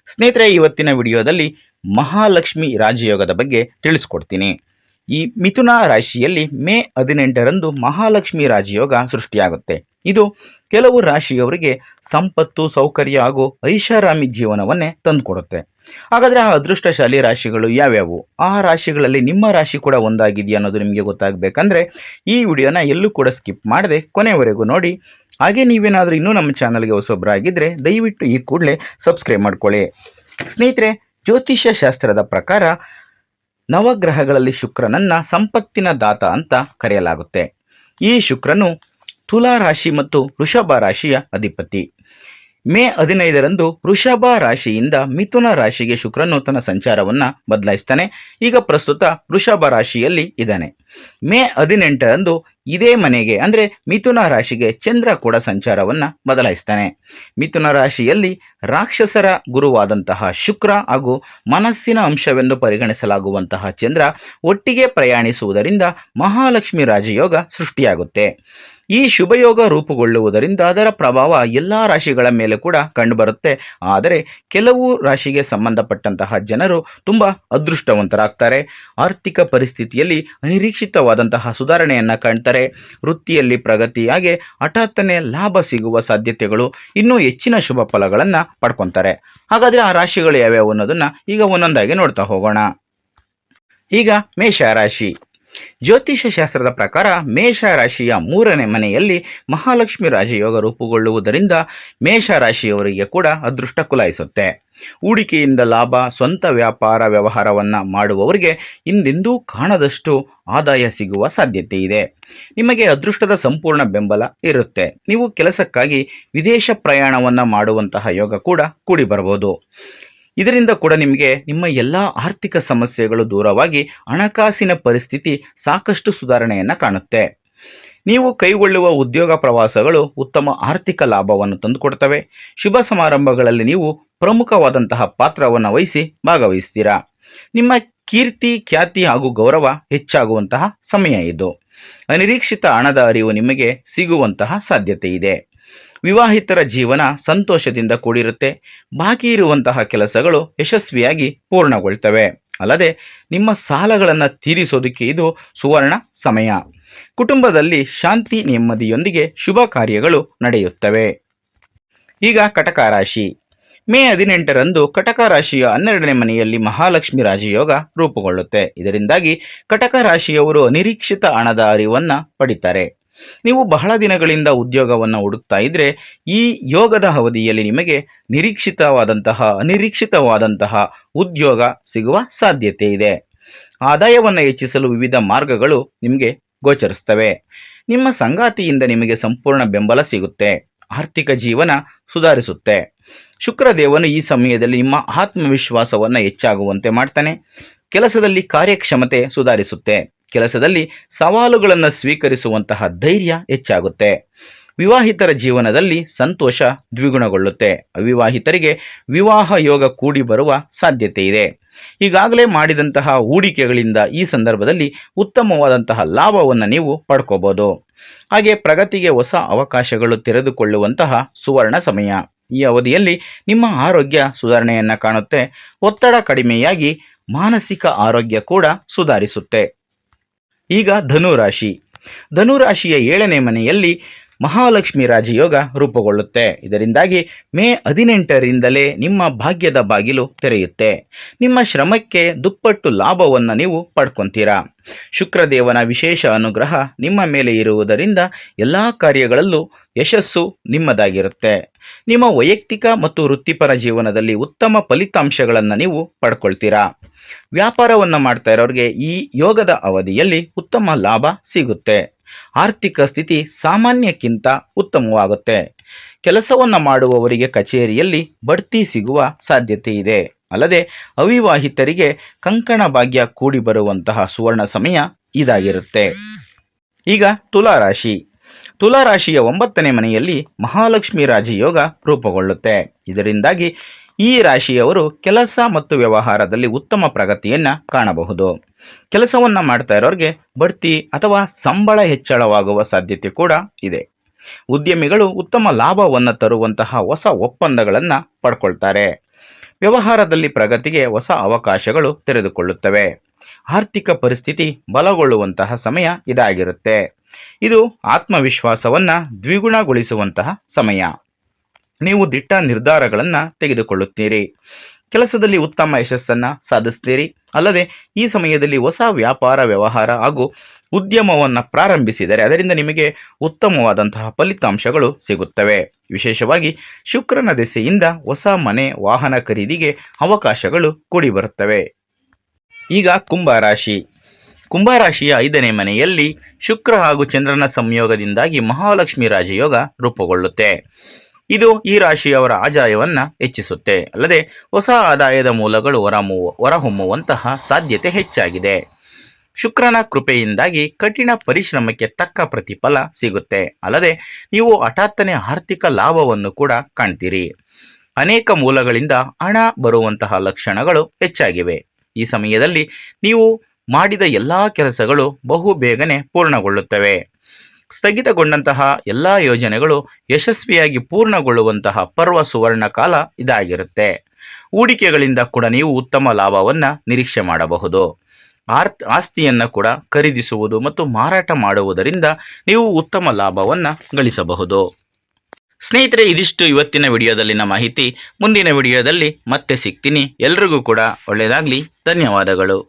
ಸ್ನೇಹಿತರೆ, ಇವತ್ತಿನ ವಿಡಿಯೋದಲ್ಲಿ ಮಹಾಲಕ್ಷ್ಮಿ ರಾಜಯೋಗದ ಬಗ್ಗೆ ತಿಳಿಸ್ಕೊಡ್ತೀನಿ. ಈ ಮಿಥುನ ರಾಶಿಯಲ್ಲಿ ಮೇ 18ರಂದು ಮಹಾಲಕ್ಷ್ಮಿ ರಾಜಯೋಗ ಸೃಷ್ಟಿಯಾಗುತ್ತೆ. ಇದು ಕೆಲವು ರಾಶಿಯವರಿಗೆ ಸಂಪತ್ತು, ಸೌಕರ್ಯ ಹಾಗೂ ಐಷಾರಾಮಿ ಜೀವನವನ್ನೇ ತಂದುಕೊಡುತ್ತೆ. ಹಾಗಾದರೆ ಆ ಅದೃಷ್ಟಶಾಲಿ ರಾಶಿಗಳು ಯಾವ್ಯಾವು, ಆ ರಾಶಿಗಳಲ್ಲಿ ನಿಮ್ಮ ರಾಶಿ ಕೂಡ ಒಂದಾಗಿದೆಯಾ ಅನ್ನೋದು ನಿಮಗೆ ಗೊತ್ತಾಗಬೇಕಂದ್ರೆ ಈ ವಿಡಿಯೋನ ಎಲ್ಲೂ ಕೂಡ ಸ್ಕಿಪ್ ಮಾಡದೆ ಕೊನೆವರೆಗೂ ನೋಡಿ. ಹಾಗೆ ನೀವೇನಾದರೂ ಇನ್ನೂ ನಮ್ಮ ಚಾನಲ್ಗೆ ಹೊಸೊಬ್ಬರಾಗಿದ್ದರೆ ದಯವಿಟ್ಟು ಈ ಕೂಡಲೇ ಸಬ್ಸ್ಕ್ರೈಬ್ ಮಾಡ್ಕೊಳ್ಳಿ. ಸ್ನೇಹಿತರೆ, ಜ್ಯೋತಿಷ್ಯ ಶಾಸ್ತ್ರದ ಪ್ರಕಾರ ನವಗ್ರಹಗಳಲ್ಲಿ ಶುಕ್ರನನ್ನ ಸಂಪತ್ತಿನ ದಾತ ಅಂತ ಕರೆಯಲಾಗುತ್ತೆ. ಈ ಶುಕ್ರನು ತುಲಾ ರಾಶಿ ಮತ್ತು ವೃಷಭ ರಾಶಿಯ ಅಧಿಪತಿ. ಮೇ 15ರಂದು ವೃಷಭ ರಾಶಿಯಿಂದ ಮಿಥುನ ರಾಶಿಗೆ ಶುಕ್ರನು ತನ್ನ ಸಂಚಾರವನ್ನು ಬದಲಾಯಿಸ್ತಾನೆ. ಈಗ ಪ್ರಸ್ತುತ ವೃಷಭ ರಾಶಿಯಲ್ಲಿ ಇದ್ದಾನೆ. ಮೇ 18ರಂದು ಇದೇ ಮನೆಗೆ ಅಂದರೆ ಮಿಥುನ ರಾಶಿಗೆ ಚಂದ್ರ ಕೂಡ ಸಂಚಾರವನ್ನು ಬದಲಾಯಿಸ್ತಾನೆ. ಮಿಥುನ ರಾಶಿಯಲ್ಲಿ ರಾಕ್ಷಸರ ಗುರುವಾದಂತಹ ಶುಕ್ರ ಹಾಗೂ ಮನಸ್ಸಿನ ಅಂಶವೆಂದು ಪರಿಗಣಿಸಲಾಗುವಂತಹ ಚಂದ್ರ ಒಟ್ಟಿಗೆ ಪ್ರಯಾಣಿಸುವುದರಿಂದ ಮಹಾಲಕ್ಷ್ಮಿ ರಾಜಯೋಗ ಸೃಷ್ಟಿಯಾಗುತ್ತೆ. ಈ ಶುಭಯೋಗ ರೂಪುಗೊಳ್ಳುವುದರಿಂದ ಅದರ ಪ್ರಭಾವ ಎಲ್ಲ ರಾಶಿಗಳ ಮೇಲೆ ಕೂಡ ಕಂಡುಬರುತ್ತೆ. ಆದರೆ ಕೆಲವು ರಾಶಿಗೆ ಸಂಬಂಧಪಟ್ಟಂತಹ ಜನರು ತುಂಬ ಅದೃಷ್ಟವಂತರಾಗ್ತಾರೆ. ಆರ್ಥಿಕ ಪರಿಸ್ಥಿತಿಯಲ್ಲಿ ಅನಿರೀಕ್ಷಿತವಾದಂತಹ ಸುಧಾರಣೆಯನ್ನು ಕಾಣ್ತಾರೆ. ವೃತ್ತಿಯಲ್ಲಿ ಪ್ರಗತಿ, ಹಾಗೆ ಹಠಾತ್ತನೆ ಲಾಭ ಸಿಗುವ ಸಾಧ್ಯತೆಗಳು, ಇನ್ನೂ ಹೆಚ್ಚಿನ ಶುಭ ಫಲಗಳನ್ನು ಪಡ್ಕೊತಾರೆ. ಹಾಗಾದರೆ ಆ ರಾಶಿಗಳು ಯಾವ್ಯಾವು ಅನ್ನೋದನ್ನು ಈಗ ಒಂದೊಂದಾಗಿ ನೋಡ್ತಾ ಹೋಗೋಣ. ಈಗ ಮೇಷರಾಶಿ. ಜ್ಯೋತಿಷ್ಯ ಶಾಸ್ತ್ರದ ಪ್ರಕಾರ ಮೇಷ ರಾಶಿಯ 3ನೇ ಮನೆಯಲ್ಲಿ ಮಹಾಲಕ್ಷ್ಮಿ ರಾಜಯೋಗ ರೂಪುಗೊಳ್ಳುವುದರಿಂದ ಮೇಷರಾಶಿಯವರಿಗೆ ಕೂಡ ಅದೃಷ್ಟ ಕುಲಾಯಿಸುತ್ತೆ. ಹೂಡಿಕೆಯಿಂದ ಲಾಭ, ಸ್ವಂತ ವ್ಯಾಪಾರ ವ್ಯವಹಾರವನ್ನು ಮಾಡುವವರಿಗೆ ಹಿಂದೆಂದೂ ಕಾಣದಷ್ಟು ಆದಾಯ ಸಿಗುವ ಸಾಧ್ಯತೆ ಇದೆ. ನಿಮಗೆ ಅದೃಷ್ಟದ ಸಂಪೂರ್ಣ ಬೆಂಬಲ ಇರುತ್ತೆ. ನೀವು ಕೆಲಸಕ್ಕಾಗಿ ವಿದೇಶ ಪ್ರಯಾಣವನ್ನು ಮಾಡುವಂತಹ ಯೋಗ ಕೂಡ ಕೂಡಿ ಬರಬಹುದು. ಇದರಿಂದ ಕೂಡ ನಿಮಗೆ ನಿಮ್ಮ ಎಲ್ಲ ಆರ್ಥಿಕ ಸಮಸ್ಯೆಗಳು ದೂರವಾಗಿ ಹಣಕಾಸಿನ ಪರಿಸ್ಥಿತಿ ಸಾಕಷ್ಟು ಸುಧಾರಣೆಯನ್ನು ಕಾಣುತ್ತೆ. ನೀವು ಕೈಗೊಳ್ಳುವ ಉದ್ಯೋಗ ಪ್ರವಾಸಗಳು ಉತ್ತಮ ಆರ್ಥಿಕ ಲಾಭವನ್ನು ತಂದುಕೊಡ್ತವೆ. ಶುಭ ಸಮಾರಂಭಗಳಲ್ಲಿ ನೀವು ಪ್ರಮುಖವಾದಂತಹ ಪಾತ್ರವನ್ನು ವಹಿಸಿ ಭಾಗವಹಿಸ್ತೀರಾ. ನಿಮ್ಮ ಕೀರ್ತಿ, ಖ್ಯಾತಿ ಹಾಗೂ ಗೌರವ ಹೆಚ್ಚಾಗುವಂತಹ ಸಮಯ ಇದು. ಅನಿರೀಕ್ಷಿತ ಹಣದ ಅರಿವು ನಿಮಗೆ ಸಿಗುವಂತಹ ಸಾಧ್ಯತೆ ಇದೆ. ವಿವಾಹಿತರ ಜೀವನ ಸಂತೋಷದಿಂದ ಕೂಡಿರುತ್ತೆ. ಬಾಕಿ ಇರುವಂತಹ ಕೆಲಸಗಳು ಯಶಸ್ವಿಯಾಗಿ ಪೂರ್ಣಗೊಳ್ತವೆ. ಅಲ್ಲದೆ ನಿಮ್ಮ ಸಾಲಗಳನ್ನು ತೀರಿಸೋದಕ್ಕೆ ಇದು ಸುವರ್ಣ ಸಮಯ. ಕುಟುಂಬದಲ್ಲಿ ಶಾಂತಿ, ನೆಮ್ಮದಿಯೊಂದಿಗೆ ಶುಭ ಕಾರ್ಯಗಳು ನಡೆಯುತ್ತವೆ. ಈಗ ಕಟಕ ರಾಶಿ. ಮೇ 18ರಂದು ಕಟಕ ರಾಶಿಯ 12ನೇ ಮನೆಯಲ್ಲಿ ಮಹಾಲಕ್ಷ್ಮಿ ರಾಜಯೋಗ ರೂಪುಗೊಳ್ಳುತ್ತೆ. ಇದರಿಂದಾಗಿ ಕಟಕ ರಾಶಿಯವರು ಅನಿರೀಕ್ಷಿತ ಹಣದ ಅರಿವನ್ನು ಪಡಿತಾರೆ. ನೀವು ಬಹಳ ದಿನಗಳಿಂದ ಉದ್ಯೋಗವನ್ನು ಹುಡುಕ್ತಾ ಇದ್ರೆ ಈ ಯೋಗದ ಅವಧಿಯಲ್ಲಿ ನಿಮಗೆ ಅನಿರೀಕ್ಷಿತವಾದಂತಹ ಉದ್ಯೋಗ ಸಿಗುವ ಸಾಧ್ಯತೆ ಇದೆ. ಆದಾಯವನ್ನು ಹೆಚ್ಚಿಸಲು ವಿವಿಧ ಮಾರ್ಗಗಳು ನಿಮಗೆ ಗೋಚರಿಸ್ತವೆ. ನಿಮ್ಮ ಸಂಗಾತಿಯಿಂದ ನಿಮಗೆ ಸಂಪೂರ್ಣ ಬೆಂಬಲ ಸಿಗುತ್ತೆ. ಆರ್ಥಿಕ ಜೀವನ ಸುಧಾರಿಸುತ್ತೆ. ಶುಕ್ರದೇವನು ಈ ಸಮಯದಲ್ಲಿ ನಿಮ್ಮ ಆತ್ಮವಿಶ್ವಾಸವನ್ನು ಹೆಚ್ಚಾಗುವಂತೆ ಮಾಡ್ತಾನೆ. ಕೆಲಸದಲ್ಲಿ ಕಾರ್ಯಕ್ಷಮತೆ ಸುಧಾರಿಸುತ್ತೆ. ಕೆಲಸದಲ್ಲಿ ಸವಾಲುಗಳನ್ನು ಸ್ವೀಕರಿಸುವಂತಹ ಧೈರ್ಯ ಹೆಚ್ಚಾಗುತ್ತೆ. ವಿವಾಹಿತರ ಜೀವನದಲ್ಲಿ ಸಂತೋಷ ದ್ವಿಗುಣಗೊಳ್ಳುತ್ತೆ. ಅವಿವಾಹಿತರಿಗೆ ವಿವಾಹ ಯೋಗ ಕೂಡಿ ಬರುವ ಸಾಧ್ಯತೆ ಇದೆ. ಈಗಾಗಲೇ ಮಾಡಿದಂತಹ ಹೂಡಿಕೆಗಳಿಂದ ಈ ಸಂದರ್ಭದಲ್ಲಿ ಉತ್ತಮವಾದಂತಹ ಲಾಭವನ್ನು ನೀವು ಪಡ್ಕೋಬಹುದು. ಹಾಗೆ ಪ್ರಗತಿಗೆ ಹೊಸ ಅವಕಾಶಗಳು ತೆರೆದುಕೊಳ್ಳುವಂತಹ ಸುವರ್ಣ ಸಮಯ. ಈ ಅವಧಿಯಲ್ಲಿ ನಿಮ್ಮ ಆರೋಗ್ಯ ಸುಧಾರಣೆಯನ್ನು ಕಾಣುತ್ತೆ. ಒತ್ತಡ ಕಡಿಮೆಯಾಗಿ ಮಾನಸಿಕ ಆರೋಗ್ಯ ಕೂಡ ಸುಧಾರಿಸುತ್ತೆ. ಈಗ ಧನುರಾಶಿ. ಧನುರಾಶಿಯ 7ನೇ ಮನೆಯಲ್ಲಿ ಮಹಾಲಕ್ಷ್ಮಿ ರಾಜಯೋಗ ರೂಪುಗೊಳ್ಳುತ್ತೆ. ಇದರಿಂದಾಗಿ ಮೇ 18ರಿಂದಲೇ ನಿಮ್ಮ ಭಾಗ್ಯದ ಬಾಗಿಲು ತೆರೆಯುತ್ತೆ. ನಿಮ್ಮ ಶ್ರಮಕ್ಕೆ ದುಪ್ಪಟ್ಟು ಲಾಭವನ್ನು ನೀವು ಪಡ್ಕೊತೀರಾ. ಶುಕ್ರದೇವನ ವಿಶೇಷ ಅನುಗ್ರಹ ನಿಮ್ಮ ಮೇಲೆ ಇರುವುದರಿಂದ ಎಲ್ಲ ಕಾರ್ಯಗಳಲ್ಲೂ ಯಶಸ್ಸು ನಿಮ್ಮದಾಗಿರುತ್ತೆ. ನಿಮ್ಮ ವೈಯಕ್ತಿಕ ಮತ್ತು ವೃತ್ತಿಪರ ಜೀವನದಲ್ಲಿ ಉತ್ತಮ ಫಲಿತಾಂಶಗಳನ್ನು ನೀವು ಪಡ್ಕೊಳ್ತೀರಾ. ವ್ಯಾಪಾರವನ್ನು ಮಾಡ್ತಾ ಇರೋರಿಗೆ ಈ ಯೋಗದ ಅವಧಿಯಲ್ಲಿ ಉತ್ತಮ ಲಾಭ ಸಿಗುತ್ತೆ. ಆರ್ಥಿಕ ಸ್ಥಿತಿ ಸಾಮಾನ್ಯಕ್ಕಿಂತ ಉತ್ತಮವಾಗುತ್ತೆ. ಕೆಲಸವನ್ನು ಮಾಡುವವರಿಗೆ ಕಚೇರಿಯಲ್ಲಿ ಬಡ್ತಿ ಸಿಗುವ ಸಾಧ್ಯತೆ ಇದೆ. ಅಲ್ಲದೆ ಅವಿವಾಹಿತರಿಗೆ ಕಂಕಣ ಭಾಗ್ಯ ಕೂಡಿ ಬರುವಂತಹ ಸುವರ್ಣ ಸಮಯ ಇದಾಗಿರುತ್ತೆ. ಈಗ ತುಲಾರಾಶಿ. ತುಲಾರಾಶಿಯ 9ನೇ ಮನೆಯಲ್ಲಿ ಮಹಾಲಕ್ಷ್ಮಿ ರಾಜಯೋಗ ರೂಪುಗೊಳ್ಳುತ್ತೆ. ಇದರಿಂದಾಗಿ ಈ ರಾಶಿಯವರು ಕೆಲಸ ಮತ್ತು ವ್ಯವಹಾರದಲ್ಲಿ ಉತ್ತಮ ಪ್ರಗತಿಯನ್ನು ಕಾಣಬಹುದು. ಕೆಲಸವನ್ನು ಮಾಡ್ತಾ ಇರೋರಿಗೆ ಬಡ್ತಿ ಅಥವಾ ಸಂಬಳ ಹೆಚ್ಚಳವಾಗುವ ಸಾಧ್ಯತೆ ಕೂಡ ಇದೆ. ಉದ್ಯಮಿಗಳು ಉತ್ತಮ ಲಾಭವನ್ನು ತರುವಂತಹ ಹೊಸ ಒಪ್ಪಂದಗಳನ್ನು ಪಡ್ಕೊಳ್ತಾರೆ. ವ್ಯವಹಾರದಲ್ಲಿ ಪ್ರಗತಿಗೆ ಹೊಸ ಅವಕಾಶಗಳು ತೆರೆದುಕೊಳ್ಳುತ್ತವೆ. ಆರ್ಥಿಕ ಪರಿಸ್ಥಿತಿ ಬಲಗೊಳ್ಳುವಂತಹ ಸಮಯ ಇದಾಗಿರುತ್ತೆ. ಇದು ಆತ್ಮವಿಶ್ವಾಸವನ್ನು ದ್ವಿಗುಣಗೊಳಿಸುವಂತಹ ಸಮಯ. ನೀವು ದಿಟ್ಟ ನಿರ್ಧಾರಗಳನ್ನು ತೆಗೆದುಕೊಳ್ಳುತ್ತೀರಿ. ಕೆಲಸದಲ್ಲಿ ಉತ್ತಮ ಯಶಸ್ಸನ್ನು ಸಾಧಿಸ್ತೀರಿ. ಅಲ್ಲದೆ ಈ ಸಮಯದಲ್ಲಿ ಹೊಸ ವ್ಯಾಪಾರ ವ್ಯವಹಾರ ಹಾಗೂ ಉದ್ಯಮವನ್ನು ಪ್ರಾರಂಭಿಸಿದರೆ ಅದರಿಂದ ನಿಮಗೆ ಉತ್ತಮವಾದಂತಹ ಫಲಿತಾಂಶಗಳು ಸಿಗುತ್ತವೆ. ವಿಶೇಷವಾಗಿ ಶುಕ್ರನ ದೆಸೆಯಿಂದ ಹೊಸ ಮನೆ ವಾಹನ ಖರೀದಿಗೆ ಅವಕಾಶಗಳು ಕೂಡಿ ಬರುತ್ತವೆ. ಈಗ ಕುಂಭರಾಶಿ. ಕುಂಭರಾಶಿಯ 5ನೇ ಮನೆಯಲ್ಲಿ ಶುಕ್ರ ಹಾಗೂ ಚಂದ್ರನ ಸಂಯೋಗದಿಂದಾಗಿ ಮಹಾಲಕ್ಷ್ಮಿ ರಾಜಯೋಗ ರೂಪುಗೊಳ್ಳುತ್ತೆ. ಇದು ಈ ರಾಶಿಯವರ ಆದಾಯವನ್ನು ಹೆಚ್ಚಿಸುತ್ತೆ. ಅಲ್ಲದೆ ಹೊಸ ಆದಾಯದ ಮೂಲಗಳು ಹೊರಹೊಮ್ಮುವಂತಹ ಸಾಧ್ಯತೆ ಹೆಚ್ಚಾಗಿದೆ. ಶುಕ್ರನ ಕೃಪೆಯಿಂದಾಗಿ ಕಠಿಣ ಪರಿಶ್ರಮಕ್ಕೆ ತಕ್ಕ ಪ್ರತಿಫಲ ಸಿಗುತ್ತೆ. ಅಲ್ಲದೆ ನೀವು ಹಠಾತ್ತನೆ ಆರ್ಥಿಕ ಲಾಭವನ್ನು ಕೂಡ ಕಾಣ್ತೀರಿ. ಅನೇಕ ಮೂಲಗಳಿಂದ ಹಣ ಬರುವಂತಹ ಲಕ್ಷಣಗಳು ಹೆಚ್ಚಾಗಿವೆ. ಈ ಸಮಯದಲ್ಲಿ ನೀವು ಮಾಡಿದ ಎಲ್ಲ ಕೆಲಸಗಳು ಬಹು ಬೇಗನೆ ಪೂರ್ಣಗೊಳ್ಳುತ್ತವೆ. ಸ್ಥಗಿತಗೊಂಡಂತಹ ಎಲ್ಲ ಯೋಜನೆಗಳು ಯಶಸ್ವಿಯಾಗಿ ಪೂರ್ಣಗೊಳ್ಳುವಂತಹ ಪರ್ವ ಸುವರ್ಣ ಕಾಲ ಇದಾಗಿರುತ್ತೆ. ಹೂಡಿಕೆಗಳಿಂದ ಕೂಡ ನೀವು ಉತ್ತಮ ಲಾಭವನ್ನು ನಿರೀಕ್ಷೆ ಮಾಡಬಹುದು. ಆಸ್ತಿಯನ್ನು ಕೂಡ ಖರೀದಿಸುವುದು ಮತ್ತು ಮಾರಾಟ ಮಾಡುವುದರಿಂದ ನೀವು ಉತ್ತಮ ಲಾಭವನ್ನು ಗಳಿಸಬಹುದು. ಸ್ನೇಹಿತರೆ, ಇದಿಷ್ಟು ಇವತ್ತಿನ ವಿಡಿಯೋದಲ್ಲಿನ ಮಾಹಿತಿ. ಮುಂದಿನ ವಿಡಿಯೋದಲ್ಲಿ ಮತ್ತೆ ಸಿಗ್ತೀನಿ. ಎಲ್ರಿಗೂ ಕೂಡ ಒಳ್ಳೆಯದಾಗಲಿ. ಧನ್ಯವಾದಗಳು.